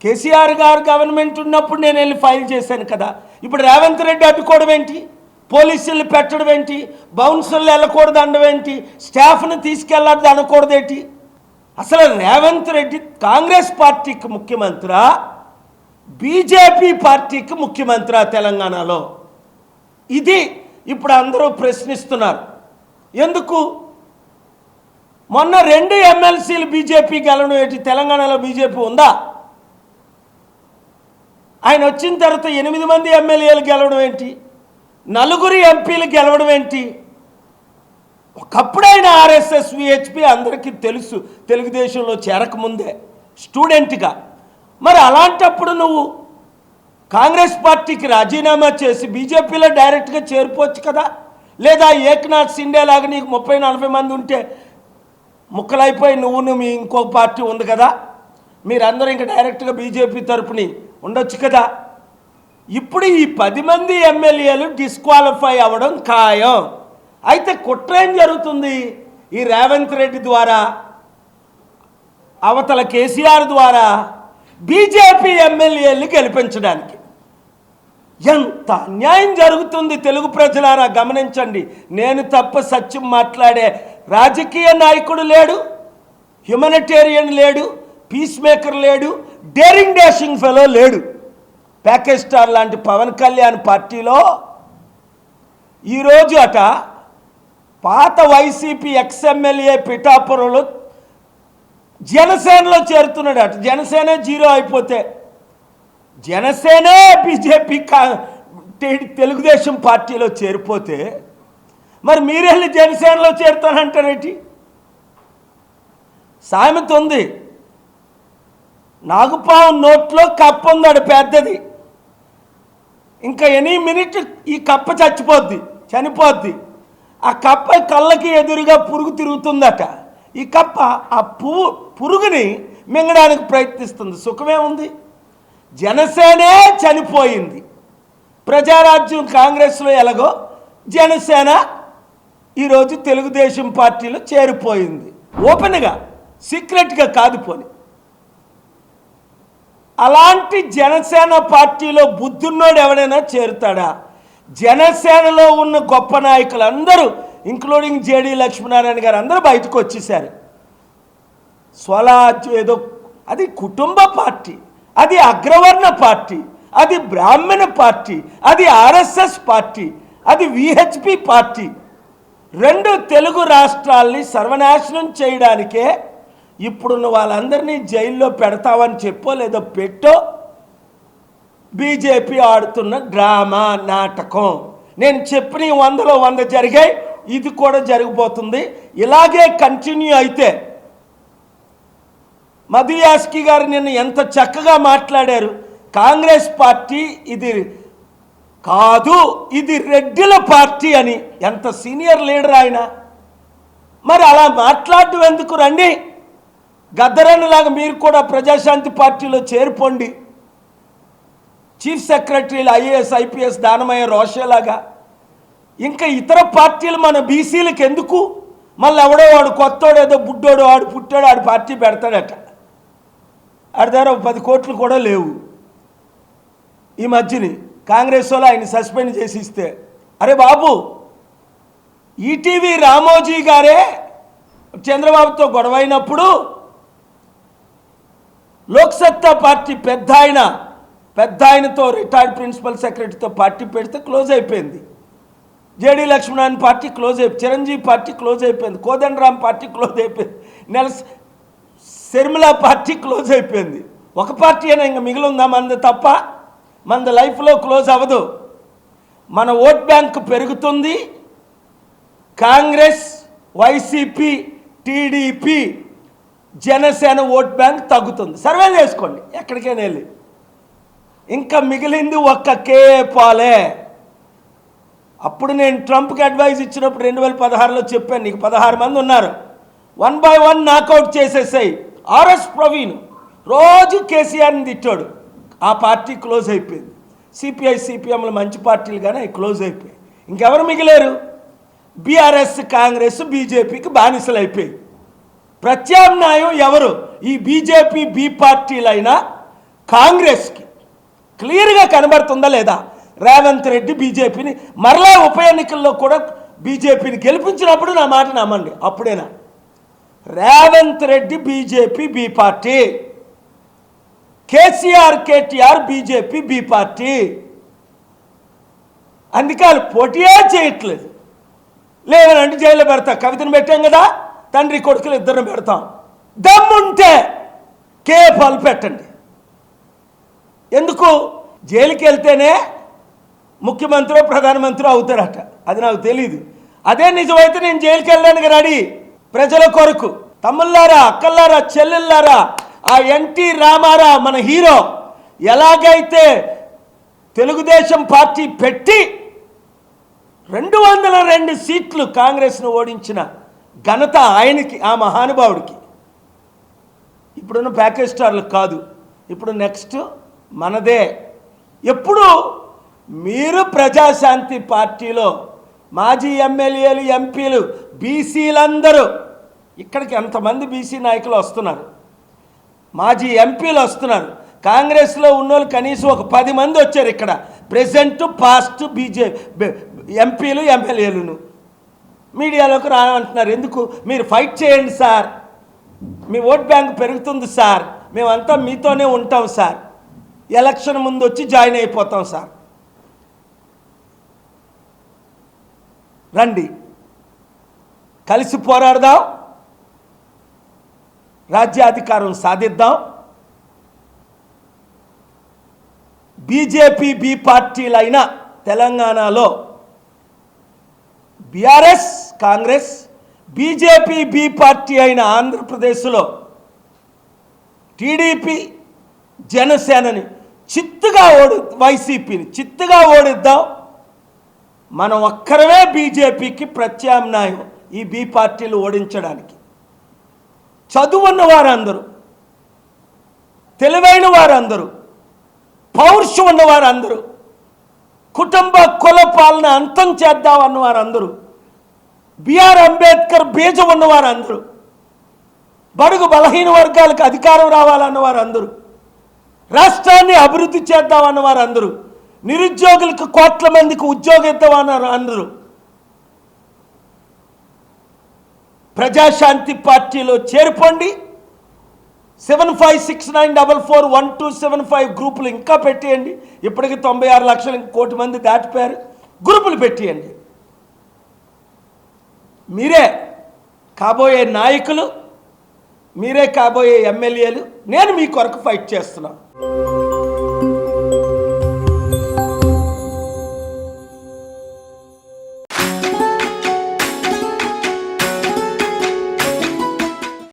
కేసీఆర్ గారు గవర్నమెంట్ ఉన్నప్పుడు నేను వెళ్ళి ఫైల్ చేశాను కదా. ఇప్పుడు రేవంత్ రెడ్డి అడ్డుకోవడం ఏంటి? పోలీసులు పెట్టడం ఏంటి? బౌన్సర్లు వెళ్ళకూడదు అనడం ఏంటి? స్టాఫ్ను తీసుకెళ్ళాలి అనకూడదేంటి? అసలు రేవంత్ రెడ్డి కాంగ్రెస్ పార్టీకి ముఖ్యమంత్రి, బీజేపీ పార్టీకి ముఖ్యమంత్రి తెలంగాణలో? ఇది ఇప్పుడు అందరూ ప్రశ్నిస్తున్నారు. ఎందుకు? మొన్న 2 ఎమ్మెల్సీలు బీజేపీ గెలవడం ఏంటి? తెలంగాణలో బీజేపీ ఉందా? ఆయన వచ్చిన తర్వాత 8 మంది ఎమ్మెల్యేలు గెలవడం ఏంటి? 4 ఎంపీలు గెలవడం ఏంటి? ఒకప్పుడైన ఆర్ఎస్ఎస్ విహెచ్పి అందరికీ తెలుసు, తెలుగుదేశంలో చేరకముందే స్టూడెంట్గా. మరి అలాంటప్పుడు నువ్వు కాంగ్రెస్ పార్టీకి రాజీనామా చేసి బీజేపీలో డైరెక్ట్గా చేరిపోవచ్చు కదా. లేదా ఏక్నాథ్ సిండే లాగా నీకు 30-40 మంది ఉంటే ముక్కలైపోయి నువ్వు మీ ఇంకో పార్టీ ఉంది కదా, మీరందరూ ఇంకా డైరెక్ట్గా బీజేపీ తరపుని ఉండొచ్చు కదా. ఇప్పుడు ఈ 10 మంది ఎమ్మెల్యేలు డిస్క్వాలిఫై అవ్వడం ఖాయం. అయితే కుట్ర ఏం జరుగుతుంది? ఈ రేవంత్ రెడ్డి ద్వారా, అవతల కేసీఆర్ ద్వారా బీజేపీ ఎమ్మెల్యేలు గెలిపించడానికి. ఎంత అన్యాయం జరుగుతుంది తెలుగు ప్రజలారా గమనించండి. నేను తప్ప సత్యం మాట్లాడే రాజకీయ నాయకుడు లేడు, హ్యుమానిటేరియన్ లేడు, పీస్ మేకర్ లేడు, డేరింగ్ డాషింగ్ ఫెలో లేడు. ప్యాకేజ్ స్టార్ లాంటి పవన్ కళ్యాణ్ పార్టీలో ఈరోజు అట పాత వైసీపీ ఎక్స్ఎమ్మెల్యే పిఠాపురంలో జనసేనలో చేరుతున్నాడు అట. జనసేన 0 అయిపోతే జనసేనే బీజేపీ తెలుగుదేశం పార్టీలో చేరిపోతే మరి మీరెళ్ళి జనసేనలో చేరుతానంటారేంటి? సామెత ఉంది, నాగుపాము నోట్లో కప్ప ఉందాడు పెద్దది, ఇంకా ఎనీ మినిట్ ఈ కప్ప చనిపోద్ది. ఆ కప్ప కళ్ళకి ఎదురుగా పురుగు తిరుగుతుందట. ఈ కప్ప ఆ పురుగుని మింగడానికి ప్రయత్నిస్తుంది. సుఖమే ఉంది. జనసేనే చనిపోయింది. ప్రజారాజ్యం కాంగ్రెస్లో ఎలాగో జనసేన ఈరోజు తెలుగుదేశం పార్టీలో చేరిపోయింది. ఓపెన్గా, సీక్రెట్గా కాదు. పోని అలాంటి జనసేన పార్టీలో బుద్ధున్నోడు ఎవడైనా చేరుతాడా? జనసేనలో ఉన్న గొప్ప నాయకులందరూ ఇంక్లూడింగ్ జేడీ లక్ష్మీనారాయణ గారు అందరూ బయటకు వచ్చేసారు. స్వరాజ్ ఏదో, అది కుటుంబ పార్టీ, అది అగ్రవర్ణ పార్టీ, అది బ్రాహ్మణ పార్టీ, అది ఆర్ఎస్ఎస్ పార్టీ, అది విహెచ్పి పార్టీ. 2 తెలుగు రాష్ట్రాల్ని సర్వనాశనం చేయడానికే ఇప్పుడున్న వాళ్ళందరినీ జైల్లో పెడతావని చెప్పో లేదో పెట్టో బీజేపీ ఆడుతున్న డ్రామా నాటకం. నేను చెప్పిన 100లో 100 జరిగాయి, ఇది కూడా జరిగిపోతుంది. ఇలాగే కంటిన్యూ అయితే మధు యాస్కి గారు నిన్న ఎంత చక్కగా మాట్లాడారు. కాంగ్రెస్ పార్టీ ఇది కాదు, ఇది రెడ్డిల పార్టీ అని. ఎంత సీనియర్ లీడర్ ఆయన. మరి అలా మాట్లాడటం ఎందుకు? రండి, గద్దరన్నలాగా మీరు కూడా ప్రజాశాంతి పార్టీలో చేరిపోండి. చీఫ్ సెక్రటరీలు ఐఏఎస్ ఐపీఎస్ దానమయ్య రోషేలాగా. ఇంకా ఇతర పార్టీలు మన బీసీలకు ఎందుకు? మళ్ళీ ఎవడో వాడు కొత్తోడు ఏదో బుడ్డోడు వాడు పుట్టాడు ఆడు పార్టీ పెడతాడట. ఆడి దగ్గర 10 కోట్లు కూడా లేవు. ఈ మధ్యని కాంగ్రెస్ వాళ్ళు ఆయన సస్పెండ్ చేసి ఇస్తే, అరే బాబు, ఈటీవీ రామోజీ గారే చంద్రబాబుతో గొడవైనప్పుడు లోక్సత్తా పార్టీ పెద్ద ఆయనతో రిటైర్డ్ ప్రిన్సిపల్ సెక్రటరీతో పార్టీ పెడితే క్లోజ్ అయిపోయింది. జేడీ లక్ష్మణ్ పార్టీ క్లోజ్ అయిపోయింది, చిరంజీవి పార్టీ క్లోజ్ అయిపోయింది, కోదండరామ్ పార్టీ క్లోజ్ అయిపోయింది, శర్మిల పార్టీ క్లోజ్ అయిపోయింది. ఒక పార్టీ అయినా ఇంకా మిగిలిందా? మనది తప్ప మన లైఫ్లో క్లోజ్ అవ్వదు. మన ఓట్ బ్యాంక్ పెరుగుతుంది. Congress, YCP, TDP, Janasena vote bank తగ్గుతుంది. సర్వే చేసుకోండి ఎక్కడికైనా వెళ్ళి. ఇంకా మిగిలింది ఒక్క కేపాలే. అప్పుడు నేను ట్రంప్కి అడ్వైజ్ ఇచ్చినప్పుడు 2016లో చెప్పాను, నీకు 16 మంది ఉన్నారు, 1 by 1 నాకౌట్ చేసేసాయి. ఆర్ఎస్ ప్రవీణ్ రోజు కేసీఆర్ని తిట్టాడు, ఆ పార్టీ క్లోజ్ అయిపోయింది. సిపిఐ సిపిఎంలు మంచి పార్టీలు కానీ అవి క్లోజ్ అయిపోయాయి. ఇంకెవరు మిగిలేరు? బీఆర్ఎస్, కాంగ్రెస్, బీజేపీకి బానిసలు అయిపోయి. ప్రత్యామ్నాయం ఎవరు? ఈ బీజేపీ బి పార్టీలైనా కాంగ్రెస్కి క్లియర్గా కనబడుతుందా లేదా? రేవంత్ రెడ్డి బీజేపీని మరలా ఉప ఎన్నికల్లో కూడా బీజేపీని గెలిపించినప్పుడు నా మాట నమ్మండి. అప్పుడేనా Revanth Reddy BJP B party, KCR KTR BJP B party. అందుకే వాళ్ళు పోటీయే చేయట్లేదు. లేవనంటే జైల్లో పెడతా. కవితను పెట్టాం కదా, తండ్రి కొడుకులు ఇద్దరిని పెడతాం. దమ్ముంటే కేపాలు పెట్టండి. ఎందుకు? జైలుకి వెళ్తేనే ముఖ్యమంత్రి ప్రధానమంత్రి అవుతారట. అది నాకు తెలీదు. అదే నిజమైతే నేను జైలుకి వెళ్ళడానికి రెడీ. ప్రజల కొరకు తమ్ముళ్ళారా, అక్కల్లారా, చెల్లెళ్ళారా, ఆ ఎన్టీ రామారావు మన హీరో ఎలాగైతే తెలుగుదేశం పార్టీ పెట్టి 202 సీట్లు కాంగ్రెస్ను ఓడించిన ఘనత ఆయనకి, ఆ మహానుభావుడికి. ఇప్పుడున్న ప్యాకేజ్ స్టార్లకు కాదు, ఇప్పుడు నెక్స్ట్ మనదే. ఎప్పుడు మీరు ప్రజాశాంతి పార్టీలో మాజీ ఎమ్మెల్యేలు, ఎంపీలు, బీసీలందరూ ఇక్కడికి ఎంతమంది బీసీ నాయకులు వస్తున్నారు, మాజీ ఎంపీలు వస్తున్నారు. కాంగ్రెస్లో ఉన్నోళ్ళు కనీసం ఒక 10 మంది వచ్చారు ఇక్కడ, ప్రెసెంట్ పాస్ట్ ఎంపీలు ఎమ్మెల్యేలను. మీడియాలోకి రానంటున్నారు. ఎందుకు? మీరు ఫైట్ చేయండి సార్, మీ ఓట్ బ్యాంక్ పెరుగుతుంది సార్, మేమంతా మీతోనే ఉంటాం సార్, ఎలక్షన్ ముందు వచ్చి జాయిన్ అయిపోతాం సార్. రండి, కలిసి పోరాడదాం, రాజ్యాధికారం సాధిద్దాం. బీజేపీ బి పార్టీలైన తెలంగాణలో BRS Congress, BJP B party అయిన ఆంధ్రప్రదేశ్లో టీడీపీ జనసేనని చిత్తుగా వైసీపీని చిత్తుగా ఓడిద్దాం. మనం ఒక్కరమే బీజేపీకి ప్రత్యామ్నాయం ఈ బి పార్టీలు ఓడించడానికి. చదువున్న వారందరూ, తెలివైన వారందరూ, పౌరుషం ఉన్నవారందరూ, కుటుంబ కుల పాలన అంతం చేద్దామన్న వారందరూ, బిఆర్ అంబేద్కర్ బీజం ఉన్నవారందరూ, బడుగు బలహీన వర్గాలకు అధికారం రావాలన్న వారందరూ, రాష్ట్రాన్ని అభివృద్ధి చేద్దామన్న వారందరూ, నిరుద్యోగులకు కోట్ల మందికి ఉద్యోగం ఇద్దామన్నారు అందరూ ప్రజాశాంతి పార్టీలో చేరిపోండి. 7569441275 గ్రూపులు ఇంకా పెట్టేయండి. ఇప్పటికి 96 లక్షలు, 1 కోటి మంది దాటిపోయారు. గ్రూపులు పెట్టేయండి. మీరే కాబోయే నాయకులు, మీరే కాబోయే ఎమ్మెల్యేలు. నేను మీ కొరకు ఫైట్ చేస్తున్నాను.